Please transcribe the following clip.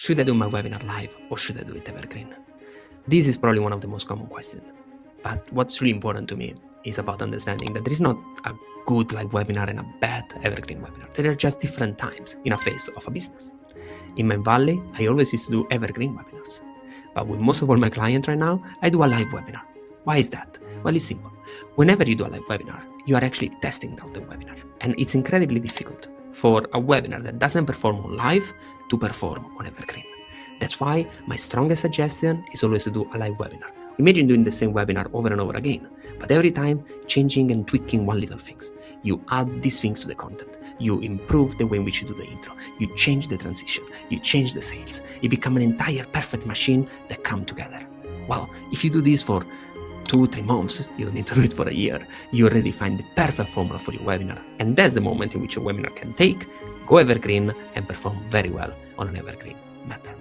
should I do my webinar live or should I do it evergreen? This is probably one of the most common questions. But what's really important to me is about understanding that there is not a good live webinar and a bad evergreen webinar. There are just different times in a phase of a business. In my Valley, I always used to do evergreen webinars. But with most of all my clients right now, I do a live webinar. Why is that? Well, it's simple. Whenever you do a live webinar, you are actually testing out the webinar. And it's incredibly difficult for a webinar that doesn't perform on live to perform on evergreen. That's why my strongest suggestion is always to do a live webinar. Imagine doing the same webinar over and over again, but every time changing and tweaking one little things. You add these things to the content. You improve the way in which you do the intro. You change the transition. You change the sales. It becomes an entire perfect machine that come together. Well, if you do this for 2-3 months, you don't need to do it for a year. You already find the perfect formula for your webinar. And that's the moment in which your webinar can go evergreen and perform very well on an evergreen matter.